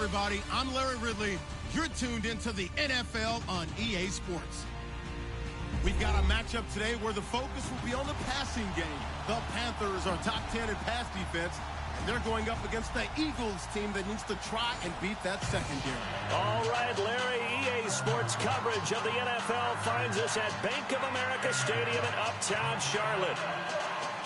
everybody. I'm Larry Ridley. You're tuned into the NFL on EA Sports. We've got a matchup today where the focus will be on the passing game. The Panthers are top 10 in pass defense, and they're going up against the Eagles team that needs to try and beat that secondary. All right, Larry, EA Sports coverage of the NFL finds us at Bank of America Stadium in Uptown Charlotte.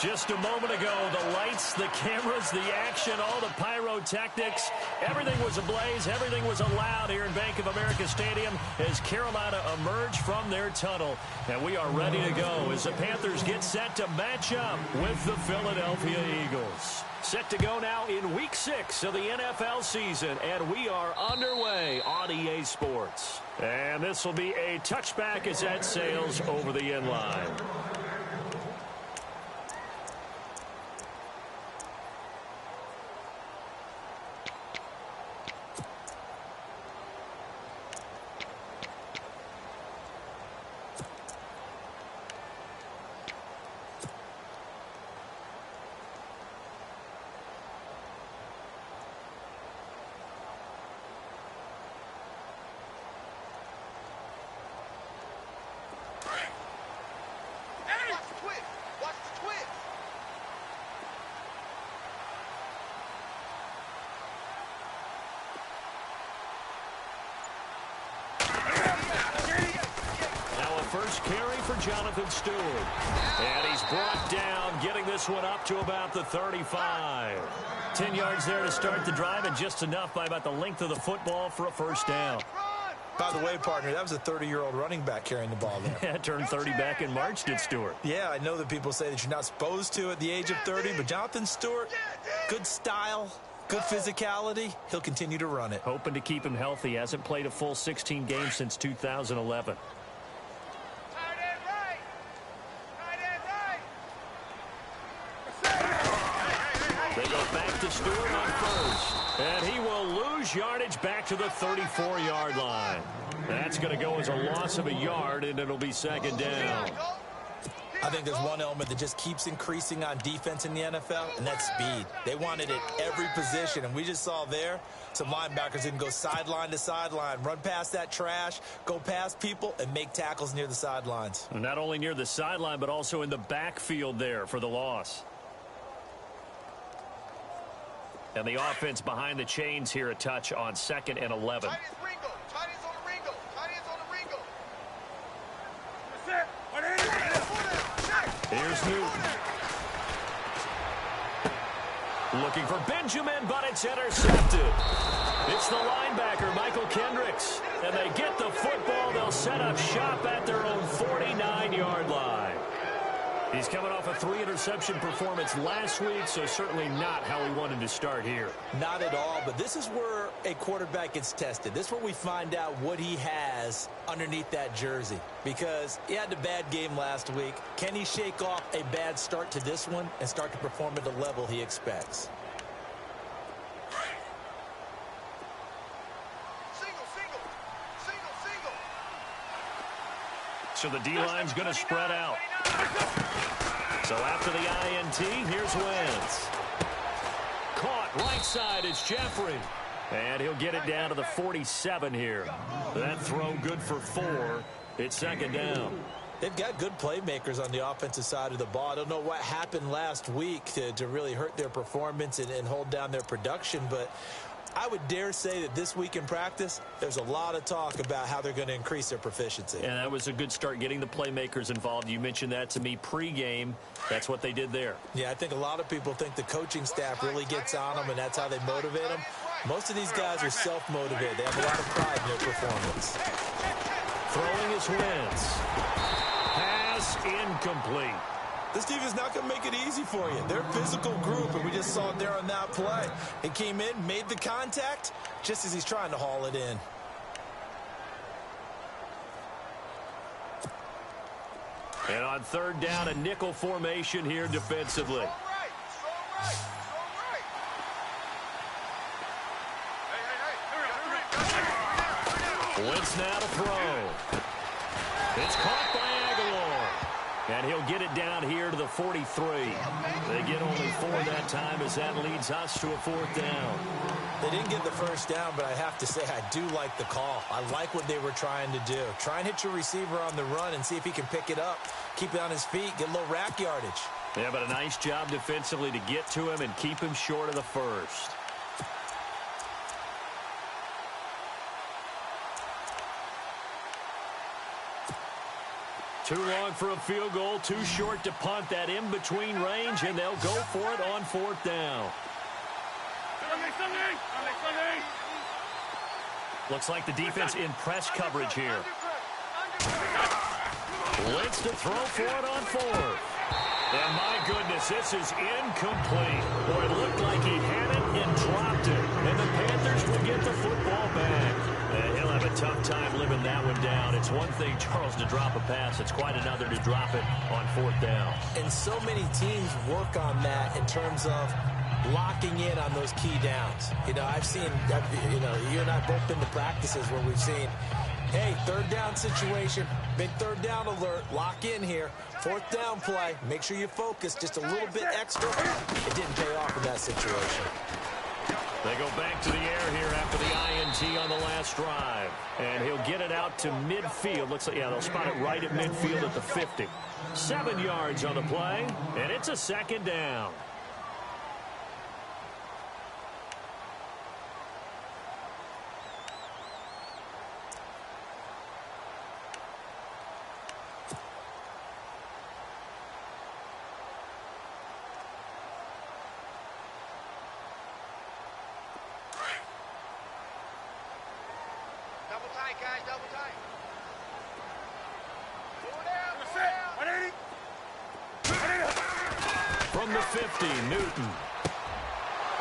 Just a moment ago, the lights, the cameras, the action, all the pyrotechnics, everything was ablaze, everything was allowed here in Bank of America Stadium as Carolina emerged from their tunnel. And we are ready to go as the Panthers get set to match up with the Philadelphia Eagles. Set to go now in Week 6 of the NFL season, and we are underway on EA Sports. And this will be a touchback as that sails over the end line. First carry for Jonathan Stewart. And he's brought down, getting this one up to about the 35. 10 yards there to start the drive, and just enough by about the length of the football for a first down. By the way, partner, that was a 30-year-old running back carrying the ball there. Yeah, turned 30 back in March, did Stewart. Yeah, I know that people say that you're not supposed to at the age of 30, but Jonathan Stewart, good style, good physicality. He'll continue to run it. Hoping to keep him healthy. Hasn't played a full 16 games since 2011. They go back to Stewart on first. And he will lose yardage back to the 34-yard line. That's going to go as a loss of a yard, and it'll be second down. I think there's one element that just keeps increasing on defense in the NFL, and that's speed. They want it at every position, and we just saw there some linebackers that can go sideline to sideline, run past that trash, go past people, and make tackles near the sidelines. Not only near the sideline, but also in the backfield there for the loss. And the offense behind the chains here, a touch on 2nd and 11. Here's Newton. Looking for Benjamin, but it's intercepted. It's the linebacker, Michael Kendricks. And they get the football. They'll set up shop at their own 49-yard line. He's coming off a 3-interception performance last week, so certainly not how he wanted to start here. Not at all, but this is where a quarterback gets tested. This is where we find out what he has underneath that jersey, because he had a bad game last week. Can he shake off a bad start to this one and start to perform at the level he expects? So the D-line's going to spread out. So after the INT, here's Wentz. Caught right side, it's Jeffrey. And he'll get it down to the 47 here. That throw good for 4. It's second down. They've got good playmakers on the offensive side of the ball. I don't know what happened last week to really hurt their performance and hold down their production, but I would dare say that this week in practice, there's a lot of talk about how they're going to increase their proficiency. And that was a good start, getting the playmakers involved. You mentioned that to me pregame. That's what they did there. Yeah, I think a lot of people think the coaching staff really gets on them, and that's how they motivate them. Most of these guys are self-motivated. They have a lot of pride in their performance. Throwing is Wentz. Pass incomplete. This team is not going to make it easy for you. They're a physical group, and we just saw it there on that play. He came in, made the contact, just as he's trying to haul it in. And on third down, a nickel formation here defensively. Wentz now to throw. It's caught by Aguilar. And he'll get it down here to the 43. They get only 4 that time as that leads us to a 4th down. They didn't get the first down, but I have to say I do like the call. I like what they were trying to do. Try and hit your receiver on the run and see if he can pick it up. Keep it on his feet, get a little rack yardage. Yeah, but a nice job defensively to get to him and keep him short of the first. Too long for a field goal, too short to punt. That in-between range, and they'll go for it on 4th down. Looks like the defense in press coverage here. Waits to throw for it on 4th. And my goodness, this is incomplete. Boy, it looked like he had it and dropped it. And the Panthers will get the football back. And he'll have a tough time living that one down. It's one thing, Charles, to drop a pass. It's quite another to drop it on 4th down. And so many teams work on that in terms of locking in on those key downs. You know, I've seen, you and I both been to practices where we've seen, hey, 3rd down situation, big 3rd down alert, lock in here. 4th down play, make sure you focus just a little bit extra. It didn't pay off in that situation. They go back to the air here after the INT on the last drive. And he'll get it out to midfield. Looks like, yeah, they'll spot it right at midfield at the 50. 7 yards on the play, and it's a 2nd down. From the 50, Newton.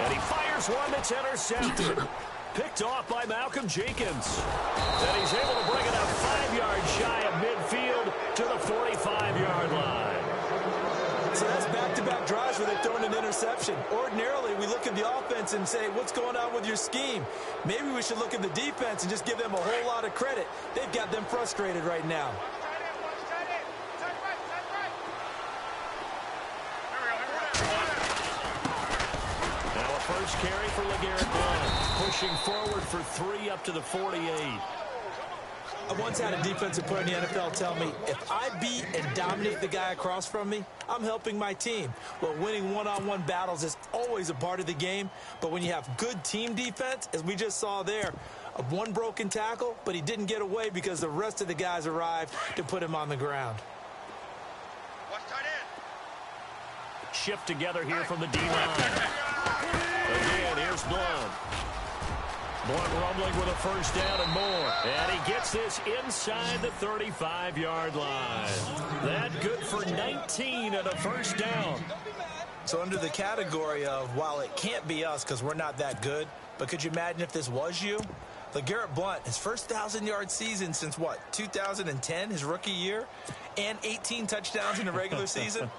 And he fires one that's intercepted. Picked off by Malcolm Jenkins. And he's able to bring it up 5 yards shy of midfield to the 45-yard line. So that's back-to-back drives where they've thrown an interception. Ordinarily, we look at the offense and say, what's going on with your scheme? Maybe we should look at the defense and just give them a whole lot of credit. They've got them frustrated right now. First carry for LeGarrette Blount, pushing forward for 3 up to the 48. I once had a defensive player in the NFL tell me, if I beat and dominate the guy across from me, I'm helping my team. Well, winning one-on-one battles is always a part of the game, but when you have good team defense, as we just saw there, one broken tackle, but he didn't get away because the rest of the guys arrived to put him on the ground. Shift together here from the D-line. Again, here's Blount. Blount rumbling with a first down and more. And he gets this inside the 35-yard line. That good for 19 and a first down. So under the category of, while it can't be us because we're not that good, but could you imagine if this was you? LeGarrette Blount, his first 1,000-yard season since, what, 2010, his rookie year? And 18 touchdowns in the regular season?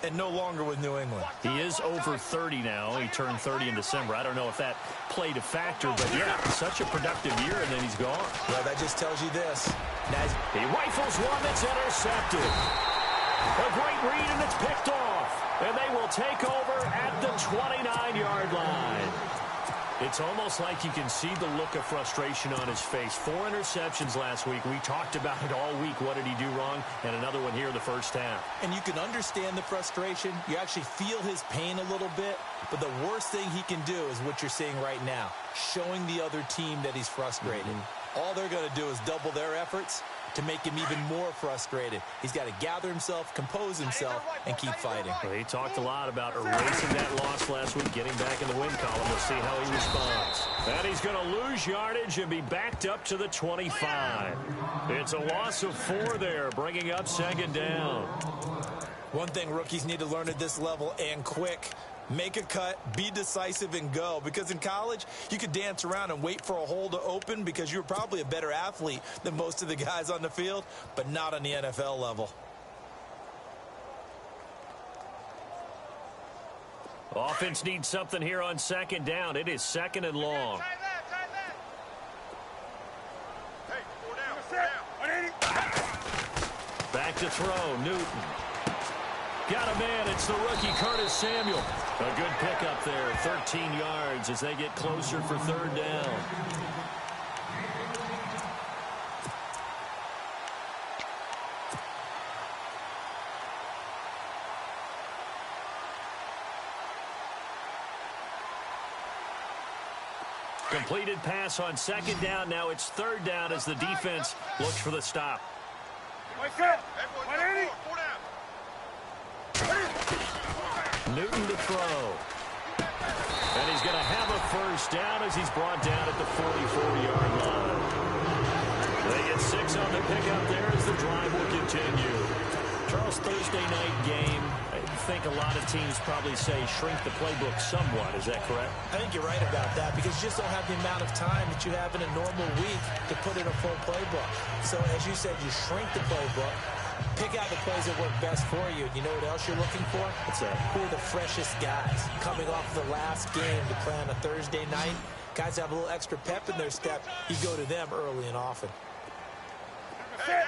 And no longer with New England. He is over 30 now. He turned 30 in December. I don't know if that played a factor, but yeah, such a productive year, and then he's gone. Well, that just tells you this. He rifles one that's intercepted. A great read, and it's picked off. And they will take over at the 29-yard line. It's almost like you can see the look of frustration on his face. 4 interceptions last week. We talked about it all week. What did he do wrong? And another one here in the first half. And you can understand the frustration. You actually feel his pain a little bit. But the worst thing he can do is what you're seeing right now, showing the other team that he's frustrated. All they're going to do is double their efforts to make him even more frustrated. He's got to gather himself, compose himself, and keep fighting. Well, he talked a lot about erasing that loss last week, getting back in the win column. We'll see how he responds. And he's going to lose yardage and be backed up to the 25. It's a loss of 4 there, bringing up 2nd down. One thing rookies need to learn at this level, and quick, make a cut, be decisive, and go. Because in college, you could dance around and wait for a hole to open because you're probably a better athlete than most of the guys on the field, but not on the NFL level. Offense needs something here on 2nd down. It is 2nd and long. Back to throw, Newton. Got a man. It's the rookie, Curtis Samuel. A good pickup there. 13 yards as they get closer for third down. Completed pass on second down. Now it's third down as the defense looks for the stop. Newton to throw. And he's going to have a first down as he's brought down at the 44-yard line. They get 6 on the pickup there as the drive will continue. Charles, Thursday night game, I think a lot of teams probably say shrink the playbook somewhat. Is that correct? I think you're right about that because you just don't have the amount of time that you have in a normal week to put in a full playbook. So as you said, you shrink the playbook, pick out the plays that work best for you. You know what else you're looking for? Who are the freshest guys coming off the last game to play on a Thursday night? Guys have a little extra pep in their step. You go to them early and often. Hey.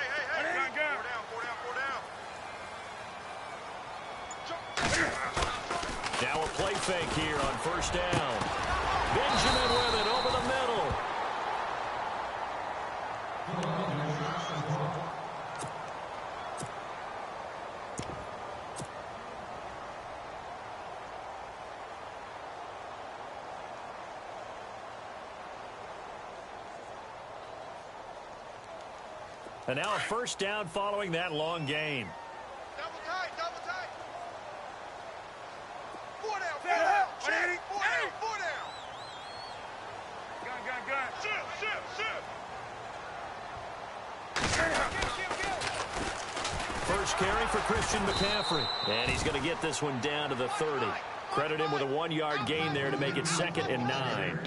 Now a play fake here on first down. Benjamin with it over the middle. And now a first down following that long game. Double tight. 4 down. Check. 4 down. Gun. Shoot. First carry for Christian McCaffrey. And he's going to get this one down to the 30. Credit him with a 1-yard gain there to make it 2nd and 9.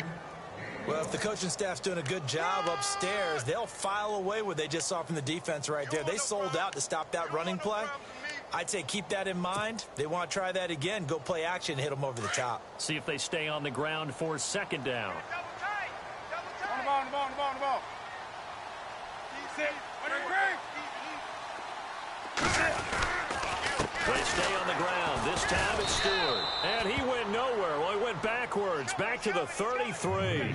Well, if the coaching staff's doing a good job upstairs, they'll file away what they just saw from the defense right there. They sold out to stop that running play. I'd say keep that in mind. They want to try that again. Go play action and hit them over the top. See if they stay on the ground for 2nd down. On the ball. They stay on the ground. This time it's Stewart. And he went nowhere. Well, he went backwards, back to the 33.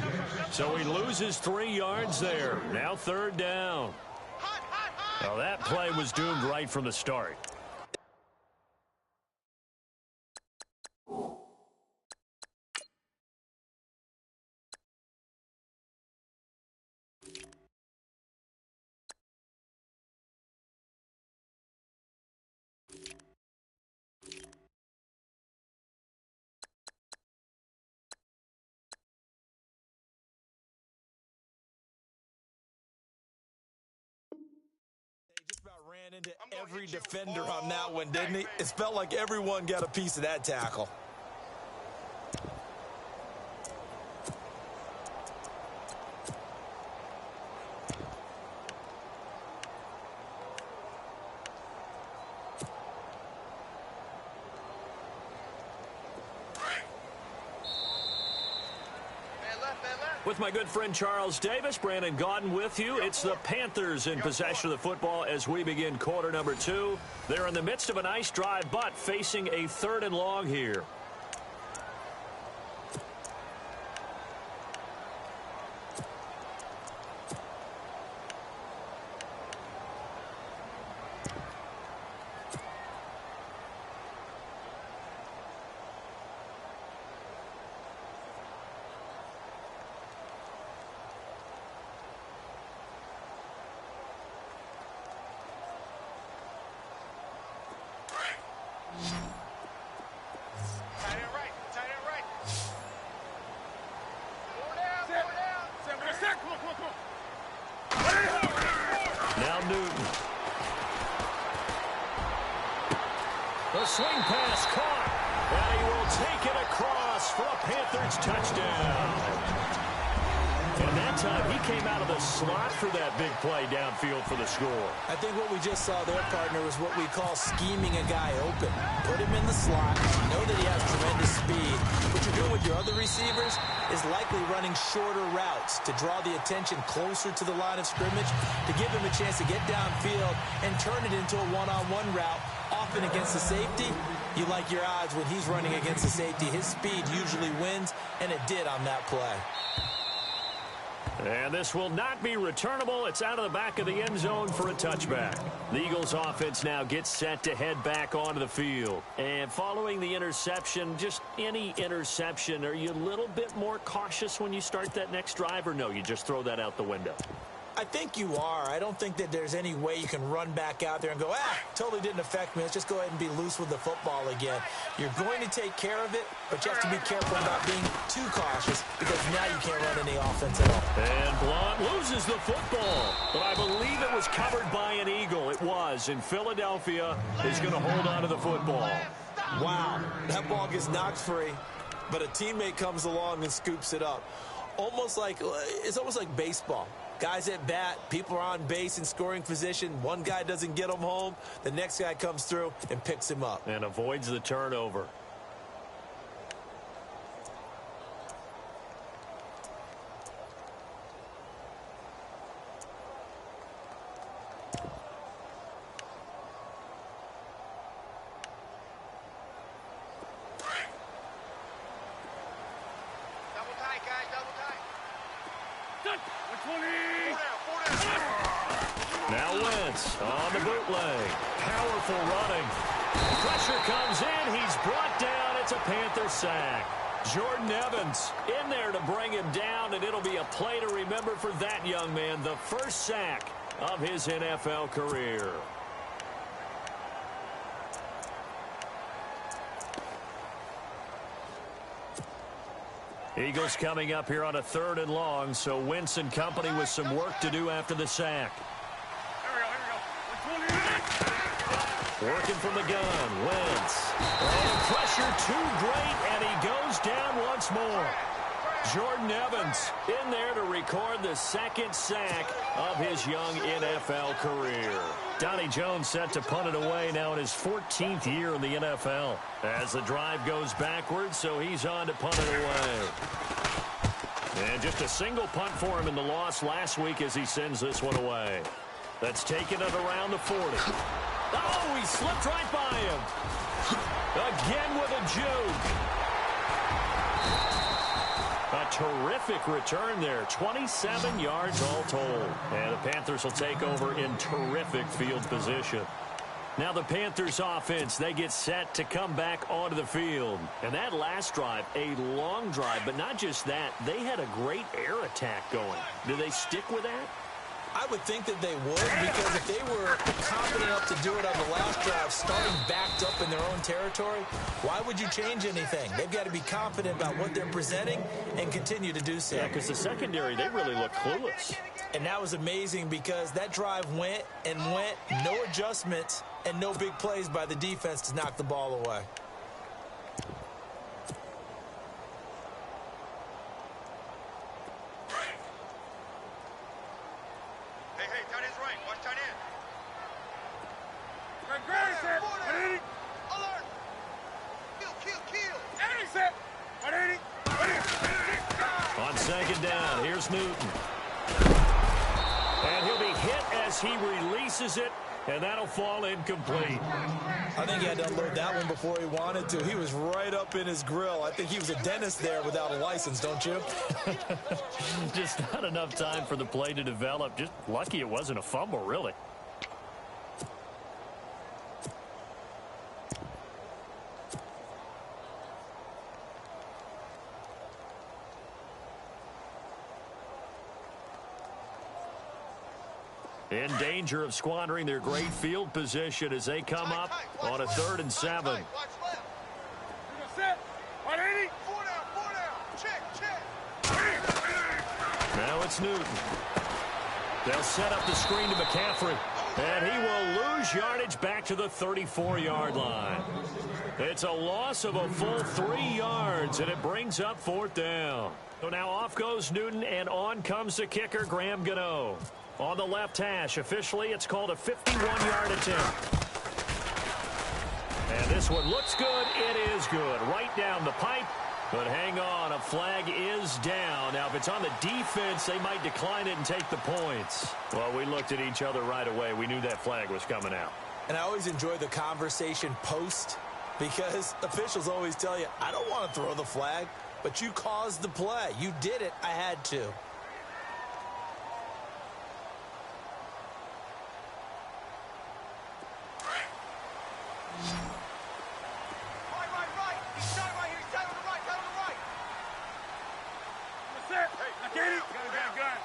So he loses 3 yards there. Now 3rd down. Well, that play was doomed right from the start. Ran into every defender on that one, didn't he? It felt like everyone got a piece of that tackle. With my good friend Charles Davis, Brandon Gaudin with you. It's the Panthers in possession of the football as we begin quarter number 2. They're in the midst of a nice drive, but facing a 3rd and long here. Now Newton. The swing pass caught. And he will take it across for a Panthers touchdown. And that time he came out of the slot for that big play downfield for the score. I think what we just saw there, partner, was what we call scheming a guy open. Put him in the slot. You know that he has tremendous speed. What you're doing with your other receivers is likely running shorter routes to draw the attention closer to the line of scrimmage, to give him a chance to get downfield and turn it into a one-on-one route often against the safety, you like your odds when he's running against the safety. His speed usually wins, and it did on that play. And this will not be returnable. It's out of the back of the end zone for a touchback. The Eagles offense now gets set to head back onto the field. And following the interception, just any interception, are you a little bit more cautious when you start that next drive, or no, you just throw that out the window? I think you are. I don't think that there's any way you can run back out there and go, totally didn't affect me. Let's just go ahead and be loose with the football again. You're going to take care of it, but you have to be careful about being too cautious because now you can't run any offense at all. And Blount loses the football, but I believe it was covered by an Eagle. It was, and Philadelphia is going to hold on to the football. Wow, that ball gets knocked free, but a teammate comes along and scoops it up. It's almost like baseball. Guys at bat, people are on base in scoring position. One guy doesn't get him home. The next guy comes through and picks him up. And avoids the turnover. Double tight, guys, double tight. Now Wentz on the bootleg. Powerful running. Pressure comes in. He's brought down. It's a Panther sack. Jordan Evans in there to bring him down, and it'll be a play to remember for that young man. The first sack of his NFL career. Eagles coming up here on a 3rd and long, so Wentz and company with some work to do after the sack. Working from the gun, Wentz. And pressure too great, and he goes down once more. Jordan Evans in there to record the 2nd sack of his young NFL career. Donnie Jones set to punt it away now in his 14th year in the NFL. As the drive goes backwards, so he's on to punt it away. And just a single punt for him in the loss last week as he sends this one away. That's taking it around the 40. Oh, he slipped right by him. Again with a juke. A terrific return there. 27 yards all told. And the Panthers will take over in terrific field position. Now the Panthers offense, they get set to come back onto the field. And that last drive, a long drive, but not just that. They had a great air attack going. Do they stick with that? I would think that they would, because if they were confident enough to do it on the last drive, starting backed up in their own territory, why would you change anything? They've got to be confident about what they're presenting and continue to do so. Yeah, because the secondary, they really look clueless. And that was amazing because that drive went and went, no adjustments and no big plays by the defense to knock the ball away. On 2nd down, here's Newton. And he'll be hit as he releases it, and that'll fall incomplete. I think he had to unload that one before he wanted to. He was right up in his grill. I think he was a dentist there without a license, don't you? Just not enough time for the play to develop. Just lucky it wasn't a fumble, really. In danger of squandering their great field position as they come up on a 3rd and 7. Now it's Newton. They'll set up the screen to McCaffrey. And he will lose yardage back to the 34-yard line. It's a loss of a full 3 yards, and it brings up 4th down. So now off goes Newton, and on comes the kicker, Graham Gano. On the left hash, officially, it's called a 51-yard attempt. And this one looks good. It is good. Right down the pipe. But hang on, a flag is down. Now, if it's on the defense, they might decline it and take the points. Well, we looked at each other right away. We knew that flag was coming out. And I always enjoy the conversation post because officials always tell you, I don't want to throw the flag, but you caused the play. You did it. I had to. Right. He's down right here. He's down on the right. Down on the right. That's it. Hey, gun.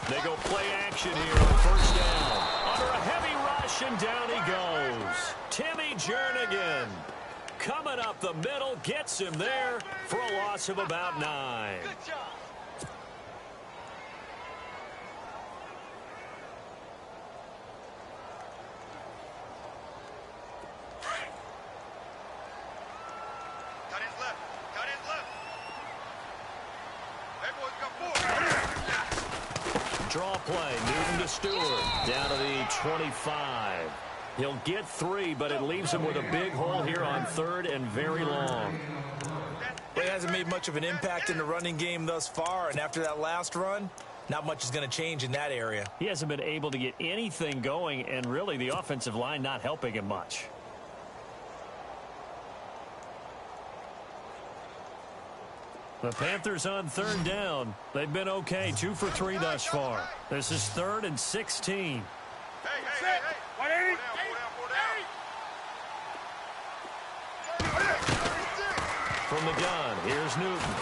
They go play action here on first down. Under a heavy rush, and down he goes. Timmy Jernigan coming up the middle, gets him there for a loss of about 9. Good job. Cut his left. That boy's got 4. Draw play, Newton to Stewart, down to the 25. He'll get 3, but it leaves him with a big hole here on 3rd and very long. He hasn't made much of an impact in the running game thus far, and after that last run, not much is going to change in that area. He hasn't been able to get anything going, and really the offensive line not helping him much. The Panthers on 3rd down. They've been okay, 2 for 3 thus far. This is 3rd and 16. Hey. 180. 4 down. From the gun, here's Newton.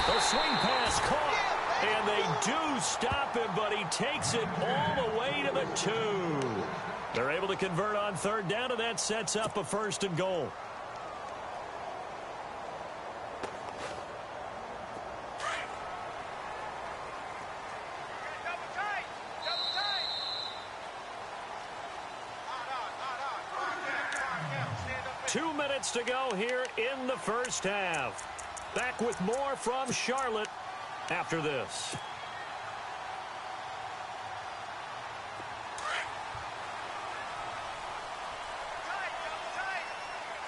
The swing pass caught, and they do stop him, but he takes it all the way to the 2. They're able to convert on 3rd down, and that sets up a 1st and goal. Double tight. 2 minutes to go here in the first half. Back with more from Charlotte after this.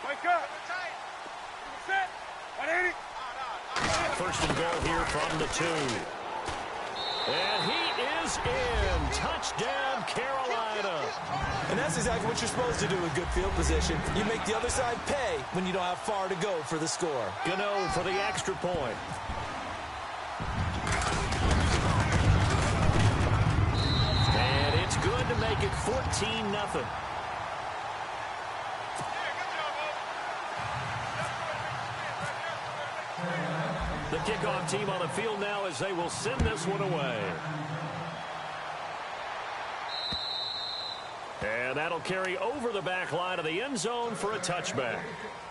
Wake up. 180. 1st and goal here from the 2. And he is in. Touchdown, Carolina. And that's exactly what you're supposed to do with good field position. You make the other side pay when you don't have far to go for the score. Gano for the extra point. And it's good to make it 14-0. The kickoff team on the field now as they will send this one away. And that'll carry over the back line of the end zone for a touchback.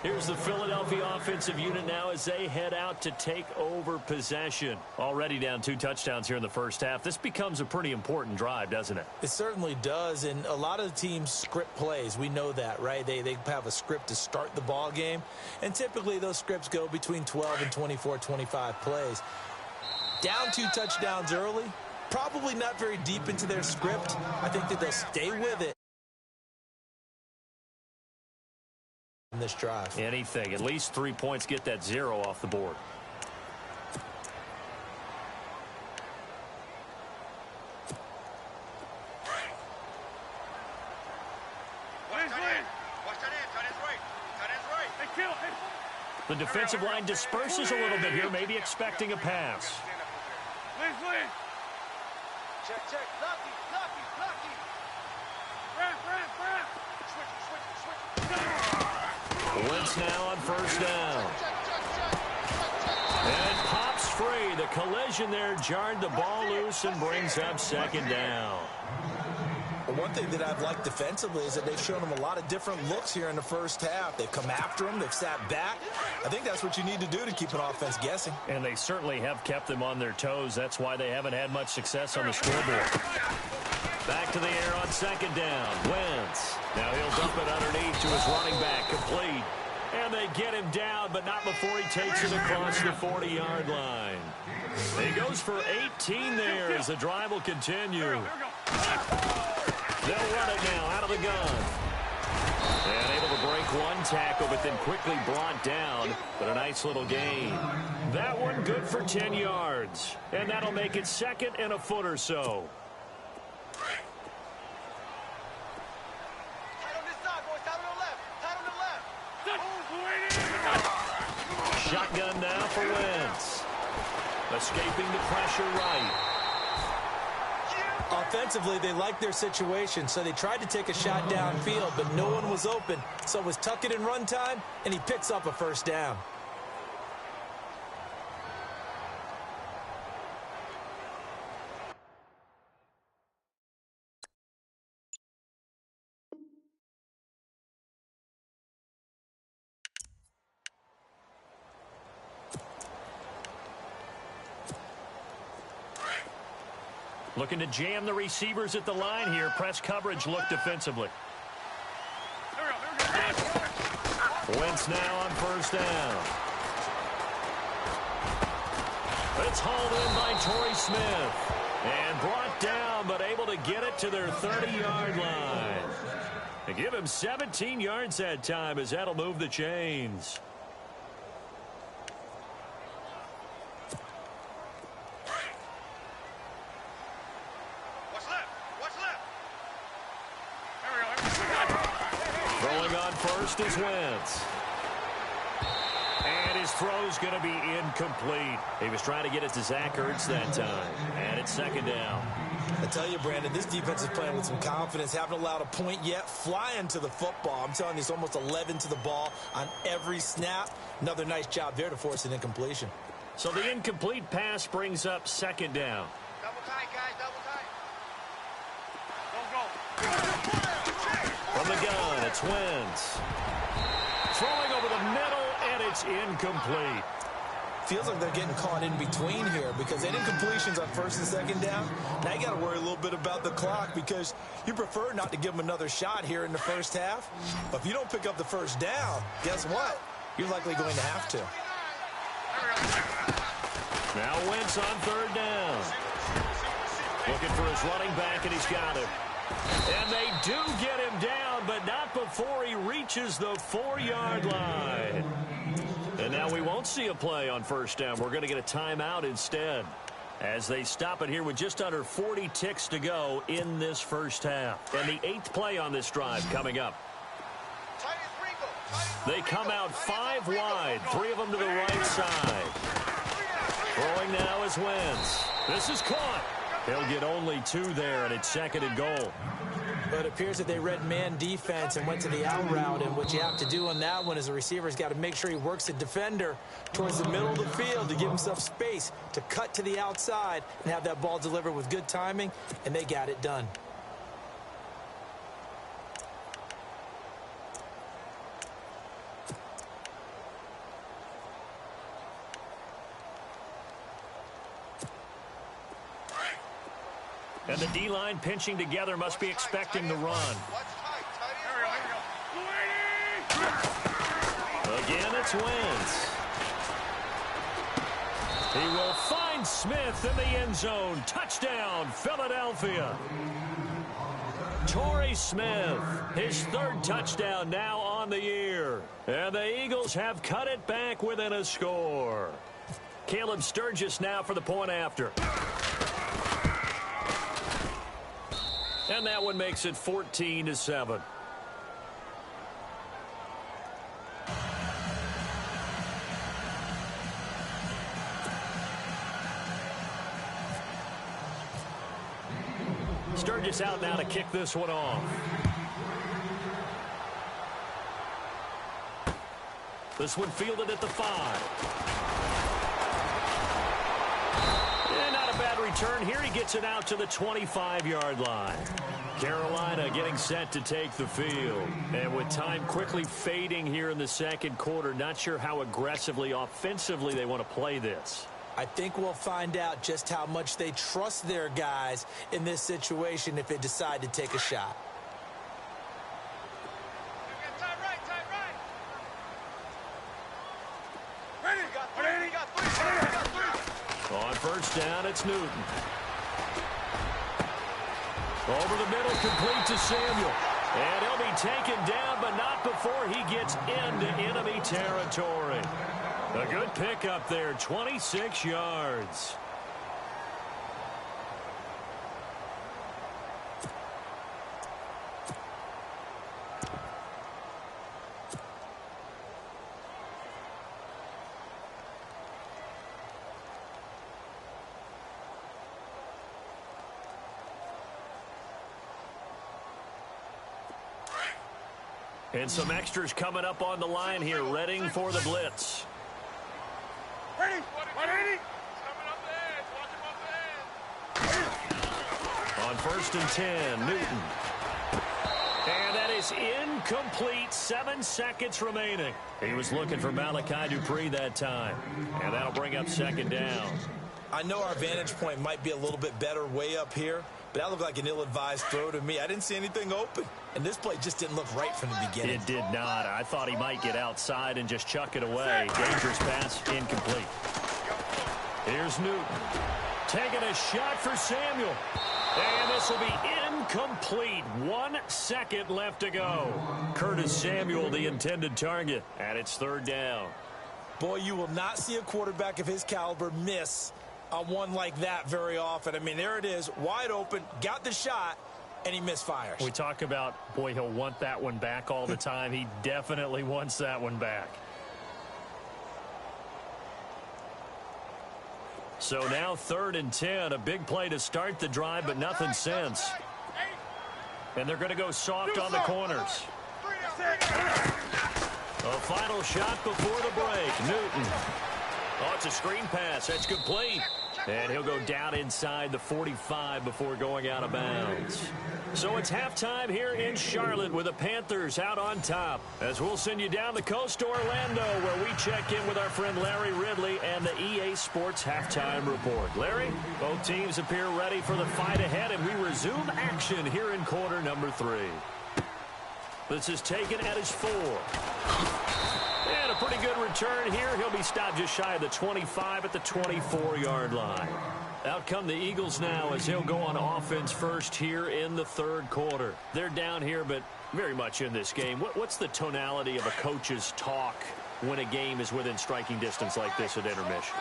Here's the Philadelphia offensive unit now as they head out to take over possession. Already down 2 touchdowns here in the first half. This becomes a pretty important drive, doesn't it? It certainly does, and a lot of the teams script plays. We know that, right? They have a script to start the ball game, and typically those scripts go between 12 and 24, 25 plays. Down 2 touchdowns early, probably not very deep into their script. I think that they'll stay with it in this drive. Anything. At least 3 points, get that 0 off the board. The defensive line disperses a little bit here, maybe expecting a pass. Check. Lucky. Switch. Wentz now on 1st down. And it pops free. The collision there jarred the ball loose and brings up 2nd down. Well, one thing that I've liked defensively is that they've shown them a lot of different looks here in the first half. They've come after them. They've sat back. I think that's what you need to do to keep an offense guessing. And they certainly have kept them on their toes. That's why they haven't had much success on the scoreboard. Back to the air on 2nd down. Wentz. Now he'll dump it underneath to his running back. Complete. And they get him down, but not before he takes it across the 40-yard line. He goes for 18 there as the drive will continue. They'll run it now out of the gun. And able to break 1 tackle, but then quickly brought down. But a nice little gain. That one good for 10 yards. And that'll make it 2nd and a foot or so. Escaping the pressure right. Offensively, they liked their situation, so they tried to take a shot downfield, but no one was open. So it was tuck it in run time, and he picks up a first down. Looking to jam the receivers at the line here. Press coverage look defensively. Wentz now on first down. It's hauled in by Torrey Smith. And brought down, but able to get it to their 30-yard line. They give him 17 yards that time as that'll move the chains. First is Wentz. And his throw's going to be incomplete. He was trying to get it to Zach Ertz that time. And it's second down. I tell you, Brandon, this defense is playing with some confidence. Haven't allowed a point yet. Flying to the football. I'm telling you, it's almost 11 to the ball on every snap. Another nice job there to force an incompletion. So the incomplete pass brings up second down. Double tight, guys, double tight. Go, go. From the gun, it's Wentz. Throwing over the middle, and it's incomplete. Feels like they're getting caught in between here because they had incompletions on first and second down. Now you got to worry a little bit about the clock because you prefer not to give them another shot here in the first half. But if you don't pick up the first down, guess what? You're likely going to have to. Now Wentz on third down. Looking for his running back, and he's got him. And they do get him down, but not before he reaches the 4-yard line. And now we won't see a play on first down. We're going to get a timeout instead as they stop it here with just under 40 ticks to go in this first half. And the 8th play on this drive coming up. They come out 5 wide, 3 of them to the right side. Throwing now is Wentz. This is caught. He'll get only 2 there, and it's second and goal. But it appears that they read man defense and went to the out route, and what you have to do on that one is the receiver's got to make sure he works the defender towards the middle of the field to give himself space to cut to the outside and have that ball delivered with good timing, and they got it done. And the D-line pinching together must be expecting the run. Again, it's Wentz. He will find Smith in the end zone. Touchdown, Philadelphia. Torrey Smith, his 3rd touchdown now on the year. And the Eagles have cut it back within a score. Caleb Sturgis now for the point after. And that one makes it 14-7. Sturgis out now to kick this one off. This one fielded at the 5. Not a bad return here. He gets it out to the 25-yard line. Carolina getting set to take the field. And with time quickly fading here in the second quarter, not sure how aggressively, offensively they want to play this. I think we'll find out just how much they trust their guys in this situation if they decide to take a shot. On first down, it's Newton. Over the middle, complete to Samuel. And he'll be taken down, but not before he gets into enemy territory. A good pickup there, 26 yards. And some extras coming up on the line here, readying for the blitz. Ready? 180. Coming up the edge. Watch him up the edge. On 1st and 10, Newton. And that is incomplete. 7 seconds remaining. He was looking for Malachi Dupree that time. And that'll bring up 2nd down. I know our vantage point might be a little bit better way up here, but that looked like an ill-advised throw to me. I didn't see anything open, and this play just didn't look right from the beginning. It did not. I thought he might get outside and just chuck it away. Dangerous pass, incomplete. Here's Newton. Taking a shot for Samuel. And this will be incomplete. 1 second left to go. Curtis Samuel, the intended target, and it's 3rd down. Boy, you will not see a quarterback of his caliber miss on one like that very often. I mean, there it is, wide open, got the shot, and he misfires. We talk about, boy, he'll want that one back all the time. He definitely wants that one back. So now 3rd and 10, a big play to start the drive, but nothing since. And they're going to go soft on the corners. A final shot before the break. Newton. Oh, it's a screen pass. That's complete. And he'll go down inside the 45 before going out of bounds. So it's halftime here in Charlotte with the Panthers out on top. As we'll send you down the coast to Orlando, where we check in with our friend Larry Ridley and the EA Sports Halftime Report. Larry, both teams appear ready for the fight ahead, and we resume action here in quarter number 3. This is taken at his 4. And a pretty good return here. He'll be stopped just shy of the 25 at the 24-yard line. Out come the Eagles now as he'll go on offense first here in the 3rd quarter. They're down here, but very much in this game. What's the tonality of a coach's talk when a game is within striking distance like this at intermission?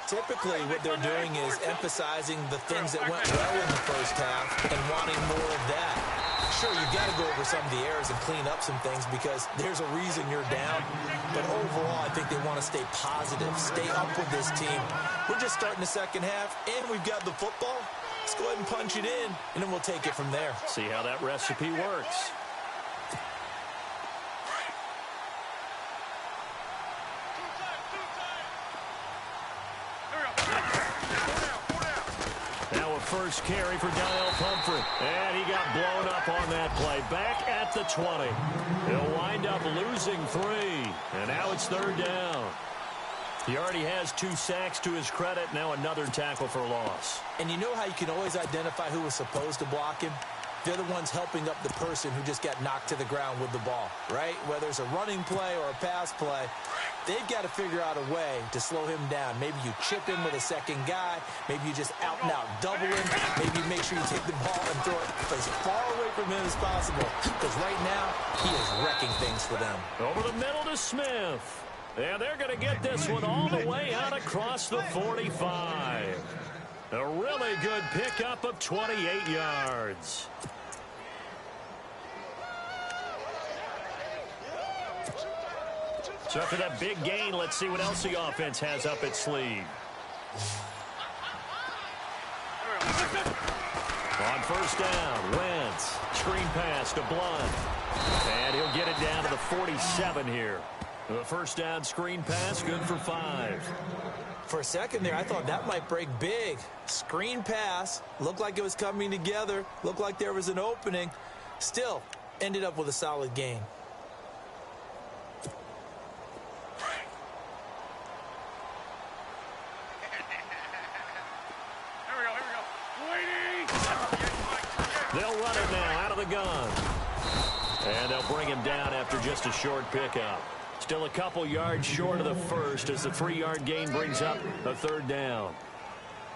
Typically, what they're doing is emphasizing the things that went well in the first half and wanting more of that. Sure, you've got to go over some of the errors and clean up some things because there's a reason you're down. But overall, I think they want to stay positive, stay up with this team. We're just starting the second half, and we've got the football. Let's go ahead and punch it in, and then we'll take it from there. See how that recipe works. First carry for Donnell Pumphrey. And he got blown up on that play. Back at the 20. He'll wind up losing 3. And now it's 3rd down. He already has 2 sacks to his credit. Now another tackle for loss. And you know how you can always identify who was supposed to block him? They're the ones helping up the person who just got knocked to the ground with the ball, right? Whether it's a running play or a pass play, they've got to figure out a way to slow him down. Maybe you chip him with a second guy. Maybe you just out-and-out double him. Maybe you make sure you take the ball and throw it as far away from him as possible. Because right now, he is wrecking things for them. Over the middle to Smith. And they're going to get this one all the way out across the 45. A really good pickup of 28 yards. So after that big gain, let's see what else the offense has up its sleeve. On 1st down, Wentz. Screen pass to Blunt. And he'll get it down to the 47 here. The 1st down screen pass, good for 5. For a second there, I thought that might break big. Screen pass, looked like it was coming together, looked like there was an opening. Still, ended up with a solid gain. They'll run it now out of the gun. And they'll bring him down after just a short pickup. Still a couple yards short of the first as the 3-yard gain brings up a 3rd down.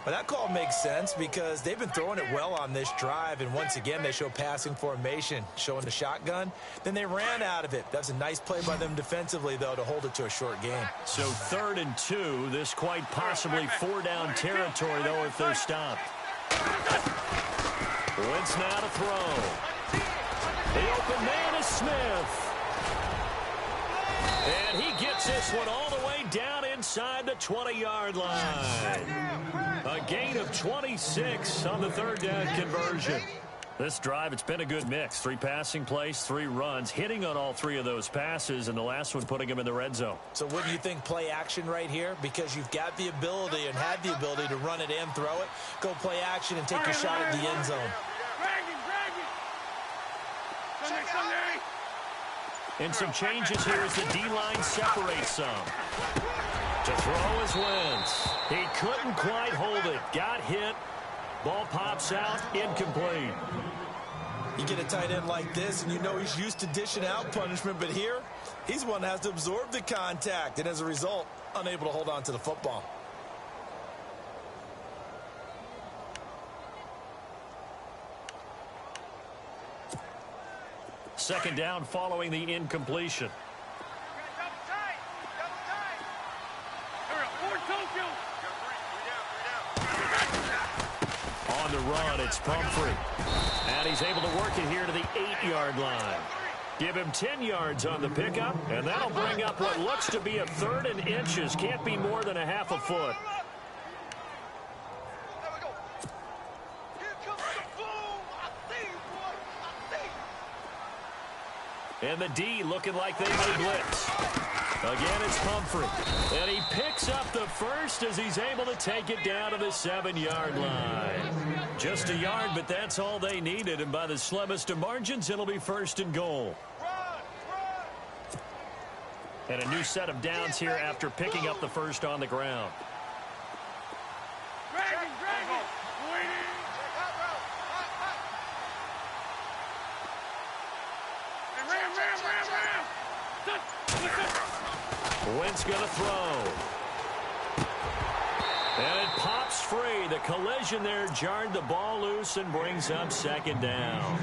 Well, that call makes sense because they've been throwing it well on this drive, and once again they show passing formation, showing the shotgun. Then they ran out of it. That's a nice play by them defensively, though, to hold it to a short gain. So 3rd and 2, this quite possibly 4-down territory, though, if they're stopped. Wentz now to throw. The open man is Smith. And he gets this one all the way down inside the 20-yard line. A gain of 26 on the 3rd down conversion. This drive, it's been a good mix. 3 passing plays, 3 runs, hitting on all 3 of those passes, and the last one putting him in the red zone. So wouldn't you think play action right here? Because you've got the ability and had the ability to run it and throw it. Go play action and take a shot at the end zone. And some changes here as the D-line separates some. To throw is Wentz. He couldn't quite hold it. Got hit. Ball pops out, incomplete. You get a tight end like this, and you know he's used to dishing out punishment, but here, he's one that has to absorb the contact, and as a result, unable to hold on to the football. Second down following the incompletion. On the run, it's Pumphrey. And he's able to work it here to the 8-yard line. Give him 10 yards on the pickup, and that'll bring up what looks to be a 3rd and inches. Can't be more than a half a foot. And the D looking like they may blitz. Again, it's Pumphrey. And he picks up the first as he's able to take it down to the 7-yard line. Just a yard, but that's all they needed. And by the slimmest of margins, it'll be 1st and goal. And a new set of downs here after picking up the first on the ground. Wentz going to throw. And it pops free. The collision there jarred the ball loose and brings up 2nd down.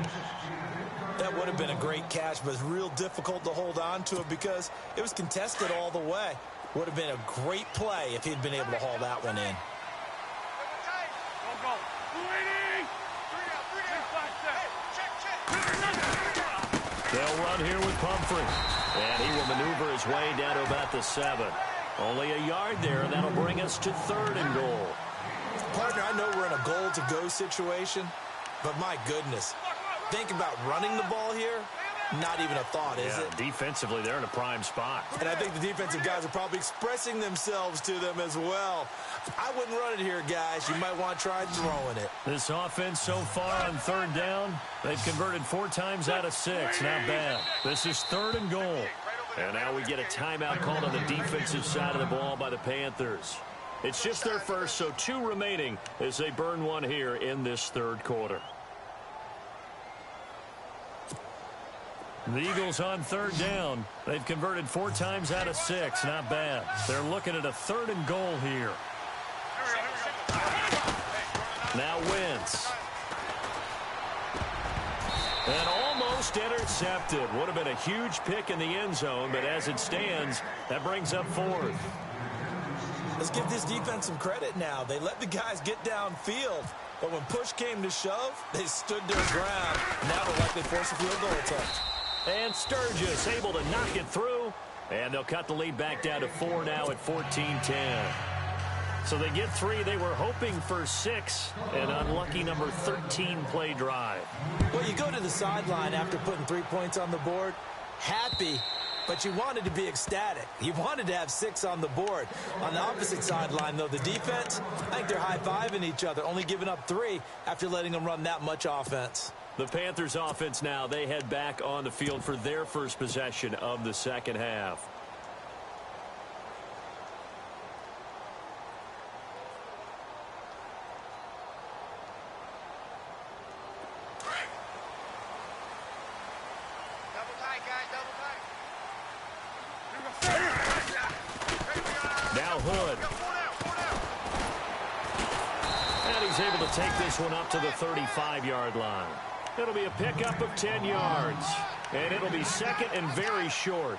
That would have been a great catch, but it's real difficult to hold on to it because it was contested all the way. Would have been a great play if he'd been able to haul that one in. They'll run here with Pumphrey. And he will maneuver his way down to about the 7. Only a yard there, and that'll bring us to 3rd and goal. Partner, I know we're in a goal-to-go situation, but my goodness, think about running the ball here. Not even a thought, is it? Defensively, they're in a prime spot. And I think the defensive guys are probably expressing themselves to them as well. I wouldn't run it here, guys. You might want to try throwing it. This offense so far on 3rd down, they've converted 4 times out of 6. Not bad. This is 3rd and goal. And now we get a timeout called on the defensive side of the ball by the Panthers. It's just their first, so 2 remaining as they burn one here in this 3rd quarter. The Eagles on 3rd down. They've converted 4 times out of 6. Not bad. They're looking at a 3rd and goal here. Now Wentz. And almost intercepted. Would have been a huge pick in the end zone, but as it stands, that brings up 4th. Let's give this defense some credit now. They let the guys get downfield, but when push came to shove, they stood their ground. Now they'll likely force a field goal attempt. And Sturgis able to knock it through, and they'll cut the lead back down to 4 now at 14-10. So they get 3. They were hoping for 6. An unlucky number 13 play drive. Well, you go to the sideline after putting 3 points on the board, happy, but you wanted to be ecstatic. You wanted to have 6 on the board. On the opposite sideline, though, the defense, I think they're high-fiving each other, only giving up 3 after letting them run that much offense. The Panthers offense now, they head back on the field for their first possession of the 2nd half. Now Hood. And he's able to take this one up to the 35-yard line. It'll be a pickup of 10 yards. And it'll be 2nd and very short.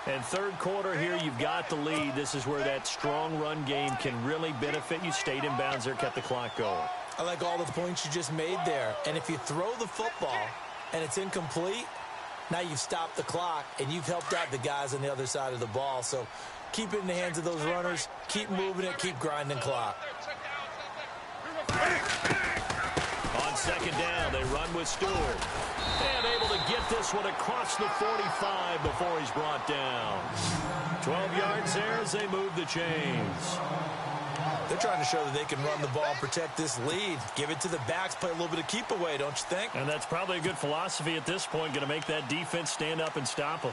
And 3rd quarter here, you've got the lead. This is where that strong run game can really benefit you. Stayed in bounds there, kept the clock going. I like all the points you just made there. And if you throw the football and it's incomplete, now you've stopped the clock and you've helped out the guys on the other side of the ball. So keep it in the hands of those runners. Keep moving it. Keep grinding clock. On 2nd down, they run with Stewart. And able to get this one across the 45 before he's brought down. 12 yards there as they move the chains. They're trying to show that they can run the ball and protect this lead. Give it to the backs, play a little bit of keep away, don't you think? And that's probably a good philosophy at this point, going to make that defense stand up and stop them.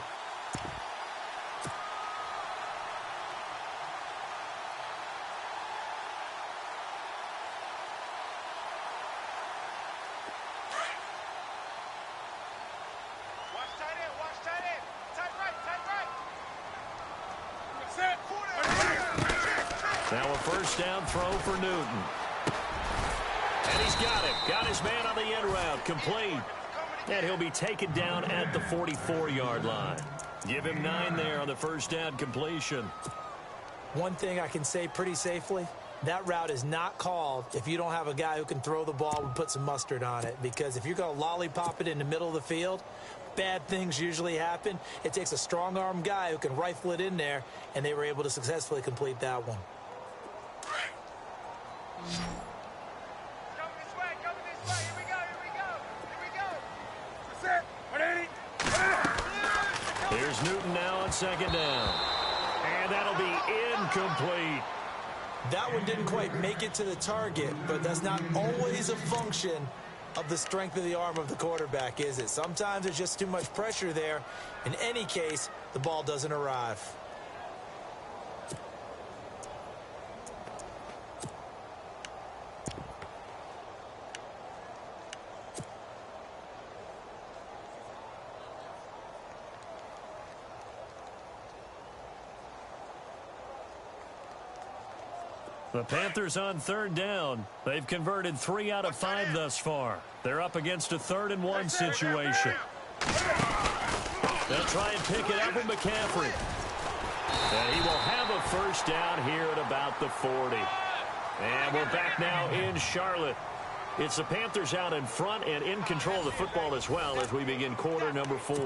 Now a first down throw for Newton. And he's got it. Got his man on the end route. Complete. And he'll be taken down at the 44-yard line. Give him 9 there on the first down completion. One thing I can say pretty safely, that route is not called if you don't have a guy who can throw the ball and put some mustard on it. Because if you're going to lollipop it in the middle of the field, bad things usually happen. It takes a strong-arm guy who can rifle it in there, and they were able to successfully complete that one. Coming this way, here we go. That's it, Here's Newton now on second down. And that'll be incomplete. That one didn't quite make it to the target, but that's not always a function of the strength of the arm of the quarterback, is it? Sometimes there's just too much pressure there. In any case, the ball doesn't arrive. The Panthers on third down. They've converted 3 out of 5 thus far. They're up against a 3rd-and-1 situation. They'll try and pick it up with McCaffrey. And he will have a first down here at about the 40. And we're back now in Charlotte. It's the Panthers out in front and in control of the football as well as we begin quarter number 4.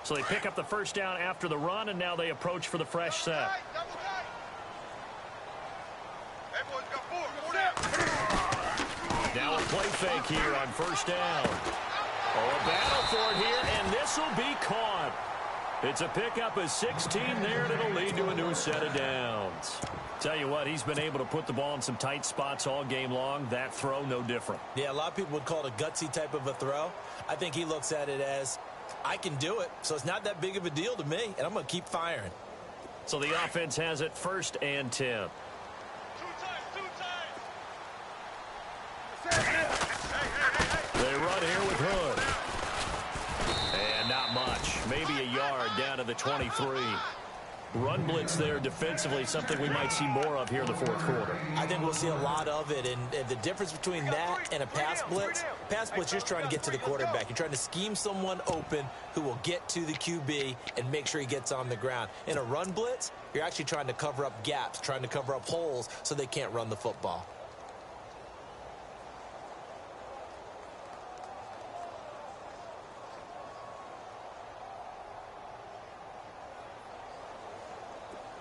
So they pick up the first down after the run, and now they approach for the fresh set. Now a play fake here on first down. Oh, a battle for it here, and this will be caught. It's a pickup of 16 there, and it'll lead to a new set of downs. Tell you what, he's been able to put the ball in some tight spots all game long. That throw, no different. Yeah, a lot of people would call it a gutsy type of a throw. I think he looks at it as, I can do it, so it's not that big of a deal to me, and I'm going to keep firing. So the offense has it 1st and 10. They run here with Hood. And not much. Maybe a yard down to the 23. Run blitz there defensively, something we might see more of here in the 4th quarter. I think we'll see a lot of it, and the difference between that and a pass blitz, you're just trying to get to the quarterback. You're trying to scheme someone open who will get to the QB and make sure he gets on the ground. In a run blitz, you're actually trying to cover up gaps, trying to cover up holes so they can't run the football.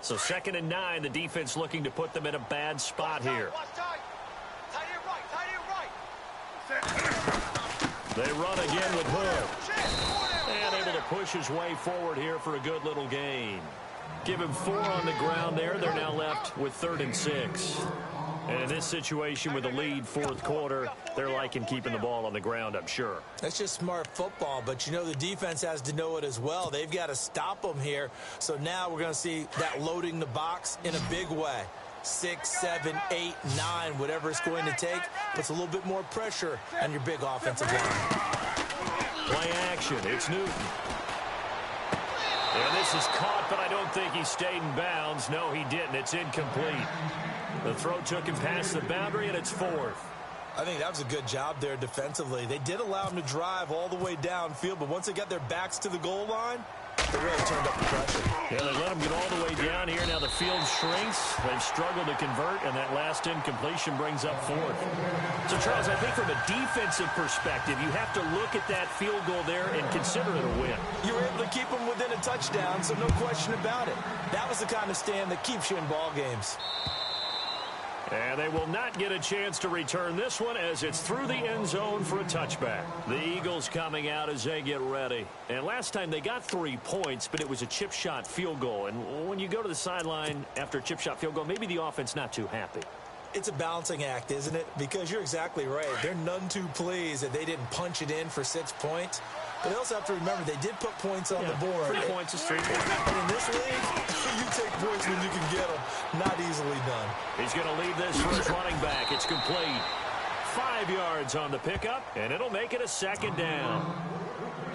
So 2nd and 9, the defense looking to put them in a bad spot here. They run again with Hood. And able to push his way forward here for a good little gain. Give him 4 on the ground there. They're now left with 3rd and 6. And in this situation with a lead 4th quarter, they're liking keeping the ball on the ground, I'm sure. That's just smart football, but you know the defense has to know it as well. They've got to stop them here. So now we're going to see that loading the box in a big way. 6, 7, 8, 9, whatever it's going to take, puts a little bit more pressure on your big offensive line. Play action. It's Newton. And this is caught, but I don't think he stayed in bounds. No, he didn't. It's incomplete. The throw took him past the boundary, and it's 4th. I think that was a good job there defensively. They did allow him to drive all the way downfield, but once they got their backs to the goal line, They really turned up the pressure. Yeah, they let them get all the way down here. Now the field shrinks. They've struggled to convert, and that last incompletion brings up fourth. So, Charles, I think from a defensive perspective, you have to look at that field goal there and consider it a win. You were able to keep them within a touchdown, so no question about it. That was the kind of stand that keeps you in ball games. And they will not get a chance to return this one as it's through the end zone for a touchback. The Eagles coming out as they get ready. And last time they got 3 points, but it was a chip shot field goal. And when you go to the sideline after a chip shot field goal, maybe the offense not too happy. It's a balancing act, isn't it? Because you're exactly right. They're none too pleased that they didn't punch it in for 6 points. But they also have to remember they did put points on the board. 3 points is 3 points. And in this league, you take points when you can get them. Not easily done. He's going to leave this for his running back. It's complete. 5 yards on the pickup, and it'll make it a second down.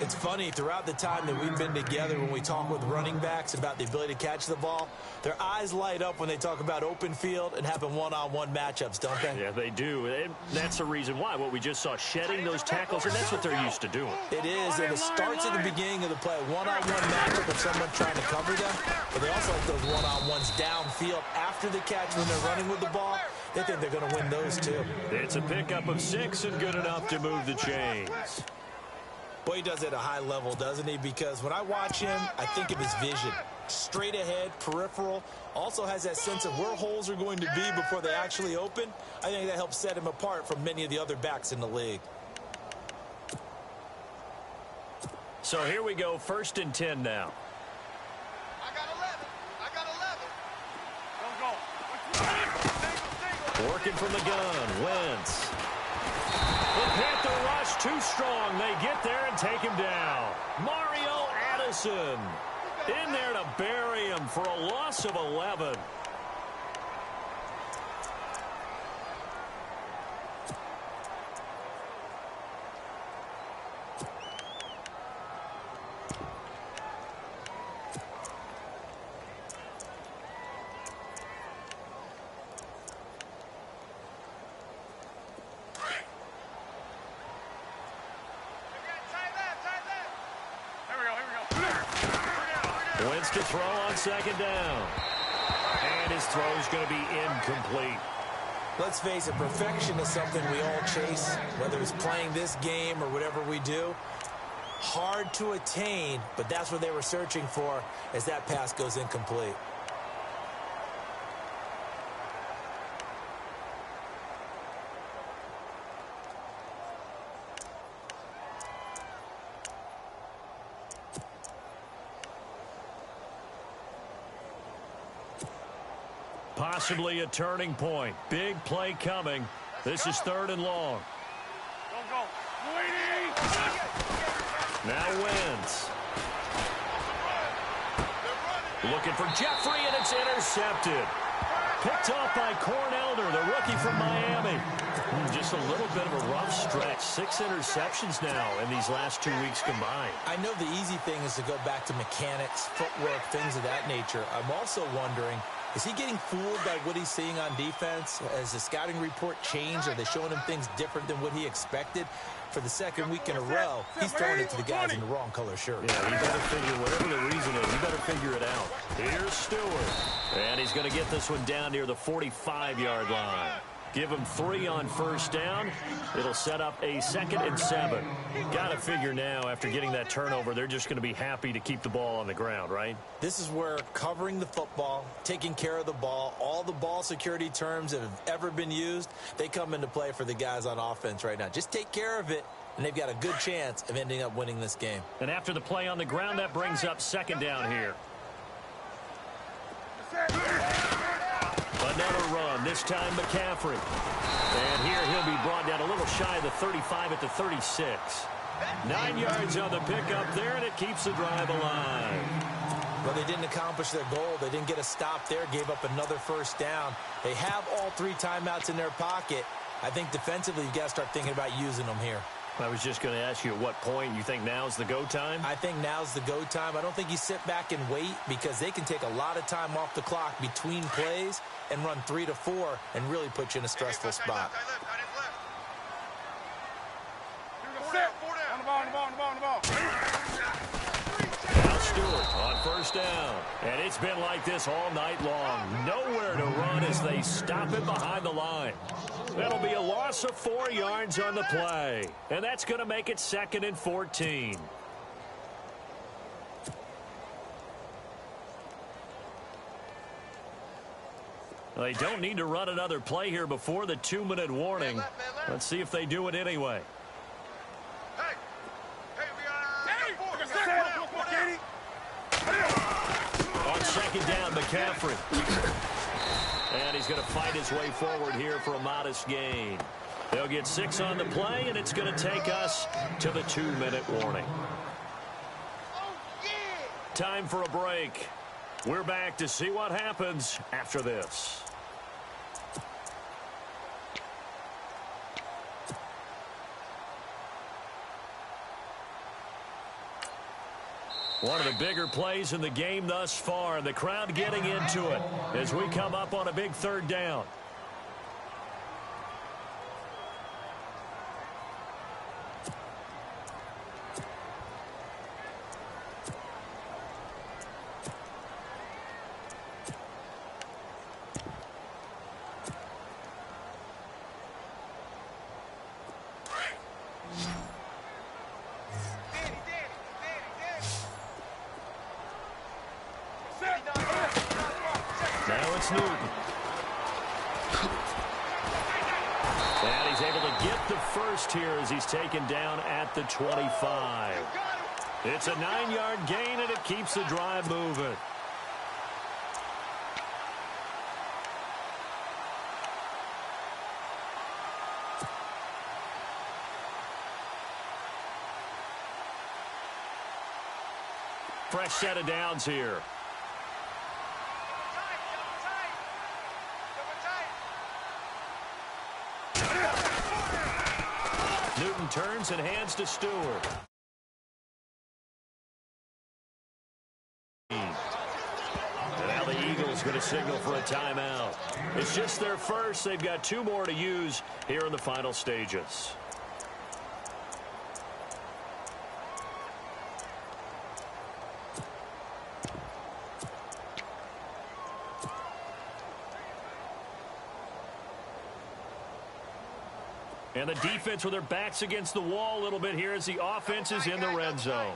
It's funny, throughout the time that we've been together, when we talk with running backs about the ability to catch the ball, their eyes light up when they talk about open field and having one-on-one matchups, don't they? Yeah, they do. And that's the reason why. What we just saw, shedding those tackles, and that's what they're used to doing. It is, and it starts at the beginning of the play. One-on-one matchup with someone trying to cover them, but they also like those one-on-ones downfield after the catch when they're running with the ball. They think they're going to win those, too. It's a pickup of 6 and good enough to move the chains. Boy, he does it at a high level, doesn't he? Because when I watch him, I think of his vision. Straight ahead, peripheral. Also has that sense of where holes are going to be before they actually open. I think that helps set him apart from many of the other backs in the league. So here we go, 1st and 10 now. I got 11. Go. Working from the gun, Wentz. The Panther rush too strong. They get there and take him down. Mario Addison in there to bury him for a loss of 11. Wentz to throw on 2nd down. And his throw is going to be incomplete. Let's face it, perfection is something we all chase, whether it's playing this game or whatever we do. Hard to attain, but that's what they were searching for as that pass goes incomplete. Possibly a turning point. Big play coming. This is 3rd and long. Go. Now Wentz. Looking for Jeffrey, and it's intercepted. Picked off by Cornelder, the rookie from Miami. Just a little bit of a rough stretch. 6 interceptions now in these last 2 weeks combined. I know the easy thing is to go back to mechanics, footwork, things of that nature. I'm also wondering, is he getting fooled by what he's seeing on defense? Has the scouting report changed? Are they showing him things different than what he expected? For the 2nd week in a row, he's throwing it to the guys in the wrong color shirt. Yeah, he better figure, whatever the reason is, he better figure it out. Here's Stewart. And he's going to get this one down near the 45-yard line. Give him 3 on 1st down. It'll set up a 2nd and 7. Got to figure now, after getting that turnover, they're just going to be happy to keep the ball on the ground, right? This is where covering the football, taking care of the ball, all the ball security terms that have ever been used, they come into play for the guys on offense right now. Just take care of it, and they've got a good chance of ending up winning this game. And after the play on the ground, that brings up 2nd down here. Another run, this time McCaffrey. And here he'll be brought down a little shy of the 35 at the 36. 9 yards on the pickup there, and it keeps the drive alive. Well, they didn't accomplish their goal. They didn't get a stop there, gave up another 1st down. They have all 3 timeouts in their pocket. I think defensively you've got to start thinking about using them here. I was just going to ask you at what point you think now's the go time? I think now's the go time. I don't think you sit back and wait because they can take a lot of time off the clock between plays and run 3 to 4 and really put you in a stressful spot. On the ball. Now Stewart. It's been like this all night long. Nowhere to run as they stop it behind the line. That'll be a loss of 4 yards on the play. And that's going to make it 2nd and 14. They don't need to run another play here before the 2-minute warning. Let's see if they do it anyway. On 2nd down, McCaffrey. And he's going to fight his way forward here for a modest gain. They'll get 6 on the play, and it's going to take us to the 2-minute warning. Time for a break. We're back to see what happens after this. One of the bigger plays in the game thus far, and the crowd getting into it as we come up on a big 3rd down. Now it's Newton. And he's able to get the first here as he's taken down at the 25. It's a 9-yard gain, and it keeps the drive moving. Fresh set of downs here. Newton turns and hands to Stewart. Now the Eagles going to signal for a timeout. It's just their first. They've got 2 more to use here in the final stages. And the defense with their backs against the wall a little bit here as the offense is in the red zone.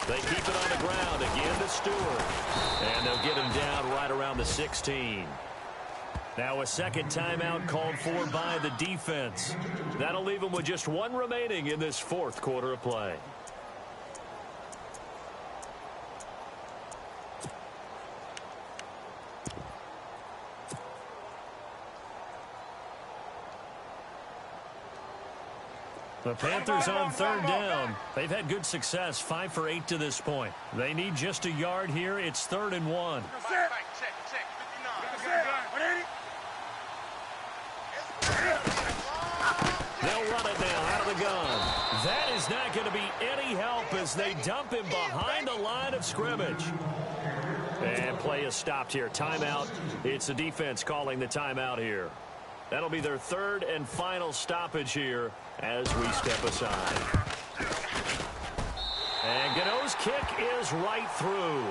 They keep it on the ground again to Stewart. And they'll get him down right around the 16. Now a 2nd timeout called for by the defense. That'll leave them with just 1 remaining in this 4th quarter of play. The Panthers on 3rd down. They've had good success, 5 for 8 to this point. They need just a yard here. It's 3rd and 1. They'll run it now out of the gun. That is not going to be any help as they dump him behind the line of scrimmage. And play is stopped here. Timeout. It's the defense calling the timeout here. That'll be their 3rd and final stoppage here as we step aside. And Gano's kick is right through.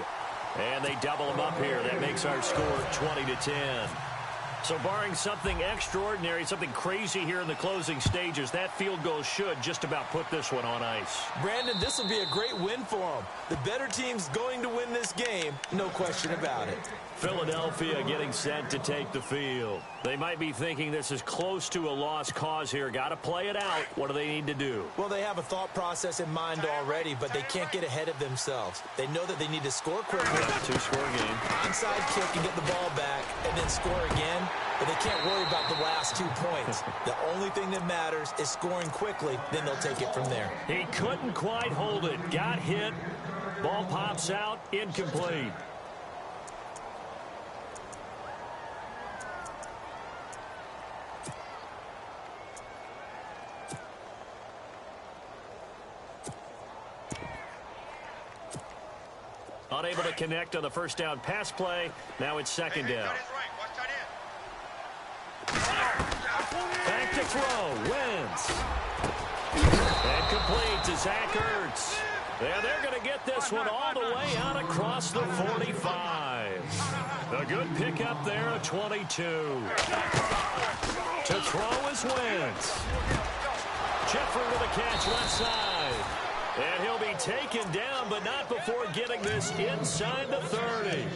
And they double him up here. That makes our score 20-10. So barring something extraordinary, something crazy here in the closing stages, that field goal should just about put this one on ice. Brandon, this will be a great win for them. The better team's going to win this game, no question about it. Philadelphia getting set to take the field. They might be thinking this is close to a lost cause here. Got to play it out. What do they need to do? Well, they have a thought process in mind already, but they can't get ahead of themselves. They know that they need to score quickly. 2-score game. Onside kick and get the ball back and then score again. But they can't worry about the last 2 points. The only thing that matters is scoring quickly. Then they'll take it from there. He couldn't quite hold it. Got hit. Ball pops out. Incomplete. Unable to connect on the first down pass play. Now it's 2nd down. Back to throw. Wentz. And complete to Zach Ertz. Yeah, they're going to get this one all the way out across the 45. A good pickup there, a 22. To throw is Wentz. Jeffrey with a catch left side. And he'll be taken down, but not before getting this inside the 30.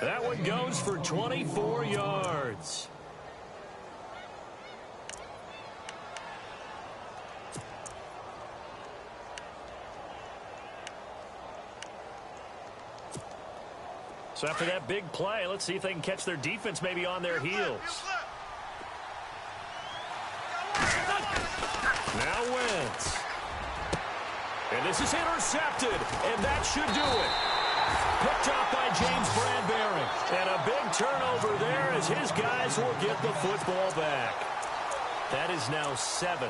That one goes for 24 yards. So after that big play, let's see if they can catch their defense maybe on their heels. Now Wentz. And this is intercepted, and that should do it. Picked off by James Bradbury. And a big turnover there as his guys will get the football back. That is now 7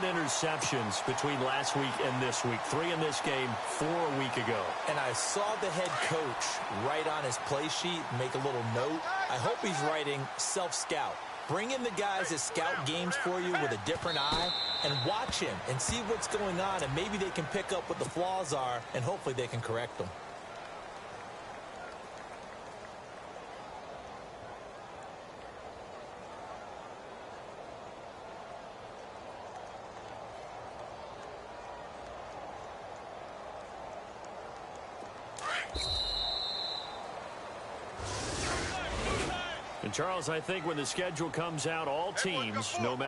interceptions between last week and this week. 3 in this game, 4 a week ago. And I saw the head coach write on his play sheet, make a little note. I hope he's writing self-scout. Bring in the guys that scout games for you with a different eye and watch him and see what's going on, and maybe they can pick up what the flaws are, and hopefully they can correct them. And Charles, I think when the schedule comes out, all teams, no matter